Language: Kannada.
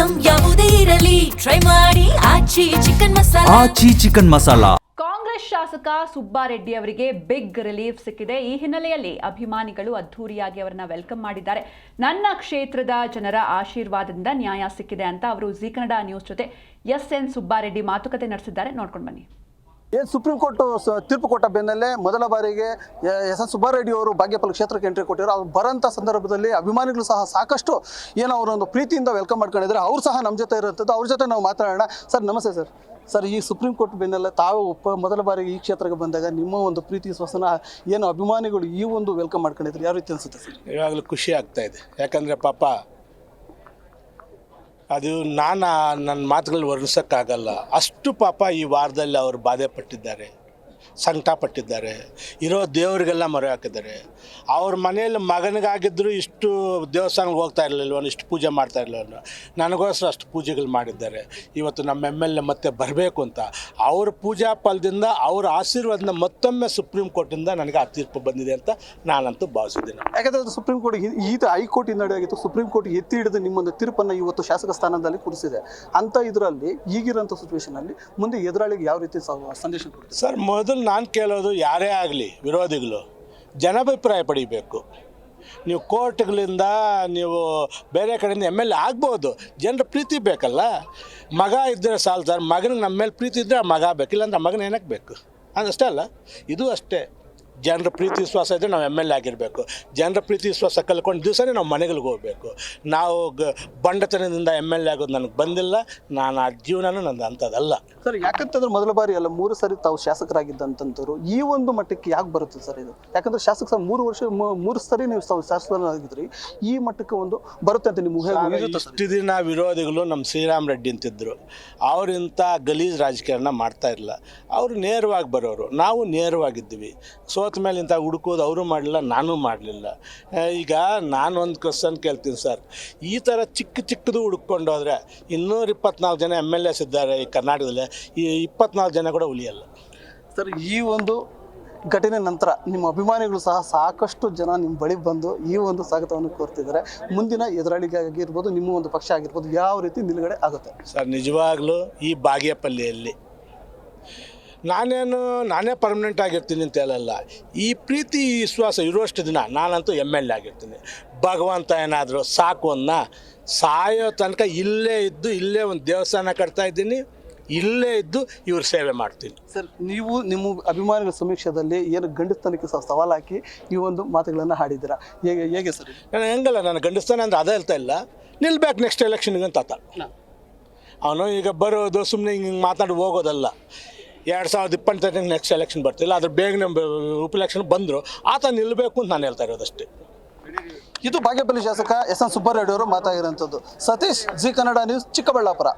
ಐಟಂ ಯಾವುದೇ ಇರಲಿ ಟ್ರೈ ಮಾಡಿ ಆಚಿ ಚಿಕನ್ ಮಸಾಲಾ. ಕಾಂಗ್ರೆಸ್ ಶಾಸಕ ಸುಬ್ಬಾರೆಡ್ಡಿ ಅವರಿಗೆ ಬಿಗ್ ರಿಲೀಫ್ ಸಿಕ್ಕಿದೆ. ಈ ಹಿನ್ನೆಲೆಯಲ್ಲಿ ಅಭಿಮಾನಿಗಳು ಅದ್ಧೂರಿಯಾಗಿ ಅವರನ್ನ ವೆಲ್ಕಮ್ ಮಾಡಿದ್ದಾರೆ. ನನ್ನ ಕ್ಷೇತ್ರದ ಜನರ ಆಶೀರ್ವಾದದಿಂದ ನ್ಯಾಯ ಸಿಕ್ಕಿದೆ ಅಂತ ಅವರು ಜಿ ಕನ್ನಡ ನ್ಯೂಸ್ ಜೊತೆ ಎನ್ ಸುಬ್ಬಾರೆಡ್ಡಿ ಮಾತುಕತೆ ನಡೆಸಿದ್ದಾರೆ. ನೋಡ್ಕೊಂಡು ಬನ್ನಿ. ಸುಪ್ರೀಂ ಕೋರ್ಟ್ ತೀರ್ಪು ಕೊಟ್ಟ ಬೆನ್ನಲ್ಲೇ ಮೊದಲ ಬಾರಿಗೆ ಎನ್ ಸುಬ್ಬಾರೆಡ್ಡಿ ಅವರು ಬಾಗೇಪಲ್ಲಿ ಕ್ಷೇತ್ರಕ್ಕೆ ಎಂಟ್ರಿ ಕೊಟ್ಟಿದ್ರು. ಅವ್ರು ಬರೋಂಥ ಸಂದರ್ಭದಲ್ಲಿ ಅಭಿಮಾನಿಗಳು ಸಹ ಸಾಕಷ್ಟು ಏನೋ ಅವರೊಂದು ಪ್ರೀತಿಯಿಂದ ವೆಲ್ಕಮ್ ಮಾಡ್ಕೊಂಡಿದ್ದಾರೆ. ಅವ್ರು ಸಹ ನಮ್ಮ ಜೊತೆ ಇರುವಂಥದ್ದು. ಅವ್ರ ಜೊತೆ ನಾವು ಮಾತಾಡೋಣ. ಸರ್ ನಮಸ್ತೆ ಸರ್. ಸರ್, ಈ ಸುಪ್ರೀಂ ಕೋರ್ಟ್ ಬೆನ್ನಲ್ಲೇ ತಾವು ಮೊದಲ ಬಾರಿಗೆ ಈ ಕ್ಷೇತ್ರಕ್ಕೆ ಬಂದಾಗ ನಿಮ್ಮ ಒಂದು ಪ್ರೀತಿ ವಿಶ್ವಾಸನ ಏನು ಅಭಿಮಾನಿಗಳು ಈ ಒಂದು ವೆಲ್ಕಮ್ ಮಾಡ್ಕೊಂಡಿದ್ರು, ಯಾವ ರೀತಿ ಅನಿಸುತ್ತೆ ಸರ್? ಇವಾಗಲೂ ಖುಷಿ ಆಗ್ತಾ ಇದೆ. ಯಾಕಂದರೆ ಪಾಪ ಅದು ನನ್ನ ಮಾತುಗಳು ವರ್ಣಿಸೋಕ್ಕಾಗಲ್ಲ. ಅಷ್ಟು ಪಾಪ ಈ ವಾರದಲ್ಲಿ ಅವರು ಬಾಧೆ ಪಟ್ಟಿದ್ದಾರೆ, ಸಂಕಟ ಪಟ್ಟಿದ್ದಾರೆ. ಇರೋ ದೇವರಿಗೆಲ್ಲ ಮೊರೆ ಹಾಕಿದ್ದಾರೆ. ಅವ್ರ ಮನೆಯಲ್ಲಿ ಮಗನಿಗಾಗಿದ್ದರೂ ಇಷ್ಟು ದೇವಸ್ಥಾನಕ್ಕೆ ಹೋಗ್ತಾ ಇರಲಿಲ್ವ, ಇಷ್ಟು ಪೂಜೆ ಮಾಡ್ತಾ ಇರಲಿಲ್ಲ. ನನಗೋಸ್ಕರ ಅಷ್ಟು ಪೂಜೆಗಳು ಮಾಡಿದ್ದಾರೆ. ಇವತ್ತು ನಮ್ಮ ಎಮ್ ಮತ್ತೆ ಬರಬೇಕು ಅಂತ ಅವ್ರ ಪೂಜಾ ಫಲದಿಂದ ಅವ್ರ ಆಶೀರ್ವಾದದಿಂದ ಮತ್ತೊಮ್ಮೆ ಸುಪ್ರೀಂ ಕೋರ್ಟಿಂದ ನನಗೆ ಆ ತೀರ್ಪು ಬಂದಿದೆ ಅಂತ ನಾನಂತೂ ಭಾವಿಸಿದ್ದೀನಿ. ಯಾಕಂದರೆ ಅದು ಸುಪ್ರೀಂ ಕೋರ್ಟ್ ಇದು ಹೈಕೋರ್ಟಿಂದ ನಡೆಯಾಗಿತ್ತು. ಸುಪ್ರೀಂ ಕೋರ್ಟ್ ಎತ್ತಿ ಹಿಡಿದು ನಿಮ್ಮೊಂದು ತೀರ್ಪನ್ನು ಇವತ್ತು ಶಾಸಕ ಸ್ಥಾನದಲ್ಲಿ ಕೂರಿಸಿದೆ ಅಂತ ಇದರಲ್ಲಿ ಈಗಿರೋಂಥ ಸಿಚುವೇಷನಲ್ಲಿ ಮುಂದೆ ಎದುರಾಳಿಗೆ ಯಾವ ರೀತಿ ಸಂದೇಶ ಕೊಡ್ತೀವಿ? ಸರ್, ಮೊದಲು ನಾನು ಕೇಳೋದು, ಯಾರೇ ಆಗಲಿ ವಿರೋಧಿಗಳು ಜನಾಭಿಪ್ರಾಯ ಪಡಿಬೇಕು. ನೀವು ಕೋರ್ಟ್ಗಳಿಂದ ನೀವು ಬೇರೆ ಕಡೆಯಿಂದ ಎಮ್ ಆಗ್ಬೋದು, ಜನರ ಪ್ರೀತಿ ಬೇಕಲ್ಲ. ಮಗ ಇದ್ದರೆ ಸಾಲು ಸರ್. ಮಗನಿಗೆ ನಮ್ಮ ಮೇಲೆ ಪ್ರೀತಿ ಇದ್ದರೆ ಆ ಮಗ ಬೇಕು, ಇಲ್ಲಾಂದ್ರೆ ಆ ಮಗನ ಏನಕ್ಕೆ ಬೇಕು ಅದಷ್ಟೇ ಅಲ್ಲ. ಇದು ಅಷ್ಟೇ. ಜನರ ಪ್ರೀತಿ ವಿಶ್ವಾಸ ಇದ್ದರೆ ನಾವು ಎಮ್ ಆಗಿರಬೇಕು. ಜನರ ಪ್ರೀತಿ ವಿಶ್ವಾಸ ಕಲ್ಕೊಂಡು ದಿವಸನೇ ನಾವು ಮನೆಗಳಿಗೆ ಹೋಗಬೇಕು. ನಾವು ಬಂಡತನದಿಂದ ಎಮ್ ಆಗೋದು ನನಗೆ ಬಂದಿಲ್ಲ. ನಾನು ಆ ಜೀವನನೂ ನಂದು ಅಂಥದ್ದಲ್ಲ ಸರ್. ಯಾಕಂತಂದ್ರೆ ಮೊದಲ ಬಾರಿ ಅಲ್ಲ 3 ಸರಿ ತಾವು ಶಾಸಕರಾಗಿದ್ದಂಥವ್ರು ಈ ಒಂದು ಮಟ್ಟಕ್ಕೆ ಯಾಕೆ ಬರುತ್ತೆ ಸರ್ ಇದು? ಯಾಕಂದ್ರೆ ಶಾಸಕ ಸರ್ 3 ಸರಿ ನೀವು ಶಾಸಕರಾಗಿದ್ರಿ. ಈ ಮಟ್ಟಕ್ಕೆ ಒಂದು ಬರುತ್ತೆ ಅಂತ ನಿಮ್ಗೆ ಇಷ್ಟು ದಿನ ವಿರೋಧಿಗಳು ನಮ್ಮ ಶ್ರೀರಾಮ್ ರೆಡ್ಡಿ ಅಂತಿದ್ರು. ಅವರಿಂಥ ಗಲೀಜ್ ರಾಜಕೀಯನ ಮಾಡ್ತಾ ಇಲ್ಲ. ಅವರು ನೇರವಾಗಿ ಬರೋರು, ನಾವು ನೇರವಾಗಿದ್ದೀವಿ. ಸೋತ ಮೇಲೆ ಇಂಥ ಹುಡುಕೋದು ಅವರು ಮಾಡಲಿಲ್ಲ, ನಾನೂ ಮಾಡಲಿಲ್ಲ. ಈಗ ನಾನು ಒಂದು ಕ್ವಶನ್ ಕೇಳ್ತೀನಿ ಸರ್. ಈ ಥರ ಚಿಕ್ಕದು ಹುಡುಕೊಂಡು ಹೋದರೆ 224 ಜನ MLAs ಇದ್ದಾರೆ ಈ ಕರ್ನಾಟಕದಲ್ಲಿ. ಈ 24 ಜನ ಕೂಡ ಉಳಿಯಲ್ಲ ಸರ್. ಈ ಒಂದು ಘಟನೆ ನಂತರ ನಿಮ್ಮ ಅಭಿಮಾನಿಗಳು ಸಹ ಸಾಕಷ್ಟು ಜನ ನಿಮ್ಮ ಬಳಿ ಬಂದು ಈ ಒಂದು ಸ್ವಾಗತವನ್ನು ಕೋರ್ತಿದ್ದಾರೆ. ಮುಂದಿನ ಎದುರಾಳಿಗೆ ಆಗಿರ್ಬೋದು, ನಿಮ್ಮ ಒಂದು ಪಕ್ಷ ಆಗಿರ್ಬೋದು, ಯಾವ ರೀತಿ ನಿಲುಗಡೆ ಆಗುತ್ತೆ ಸರ್? ನಿಜವಾಗ್ಲೂ ಈ ಬಾಗೇಪಲ್ಲಿಯಲ್ಲಿ ನಾನೇ ಪರ್ಮನೆಂಟ್ ಆಗಿರ್ತೀನಿ ಅಂತ ಹೇಳಲ್ಲ. ಈ ಪ್ರೀತಿ ವಿಶ್ವಾಸ ಇರುವಷ್ಟು ದಿನ ನಾನಂತೂ MLA ಆಗಿರ್ತೀನಿ. ಭಗವಂತ ಏನಾದರೂ ಸಾಕು ಅನ್ನ ಸಾಯೋ ತನಕ ಇಲ್ಲೇ ಇದ್ದು, ಇಲ್ಲೇ ಒಂದು ದೇವಸ್ಥಾನ ಕಟ್ತಾ ಇದ್ದೀನಿ, ಇಲ್ಲೇ ಇದ್ದು ಇವ್ರ ಸೇವೆ ಮಾಡ್ತೀನಿ ಸರ್. ನೀವು ನಿಮ್ಮ ಅಭಿಮಾನಿಗಳ ಸಮೀಕ್ಷೆಯಲ್ಲಿ ಏನು ಗಂಡಸ್ತನಕ್ಕೆ ಸವಾಲು ಹಾಕಿ ಈ ಒಂದು ಮಾತುಗಳನ್ನು ಹಾಡಿದ್ದೀರಾ, ಹೇಗೆ ಸರ್? ನಾನು ಹೆಂಗಲ್ಲ, ನಾನು ಗಂಡಸ್ತಾನೆ ಅಂದರೆ ಅದೇ ಹೇಳ್ತಾ ಇಲ್ಲ. ನಿಲ್ಬೇಕು ನೆಕ್ಸ್ಟ್ ಎಲೆಕ್ಷನ್ಗೆ ಅಂತ ಅವನು ಈಗ ಬರೋದು ಸುಮ್ಮನೆ ಹಿಂಗೆ ಮಾತಾಡಿ ಹೋಗೋದಲ್ಲ. 2028 ನೆಕ್ಸ್ಟ್ ಎಲೆಕ್ಷನ್ ಬರ್ತಿಲ್ಲ, ಅದ್ರ ಬೇಗನೆ ಉಪ ಎಲೆಕ್ಷನ್ ಬಂದರು ಆತ ನಿಲ್ಲಬೇಕು ಅಂತ ನಾನು ಹೇಳ್ತಾ ಇರೋದಷ್ಟೇ. ಇದು ಬಾಗೇಪಲ್ಲಿ ಶಾಸಕ ಎನ್ ಸುಬ್ಬಾರೆಡ್ಡಿ ಅವರು ಮಾತಾಡಿರೋಂಥದ್ದು. Satish, Zee Kannada news, Chikkaballapur.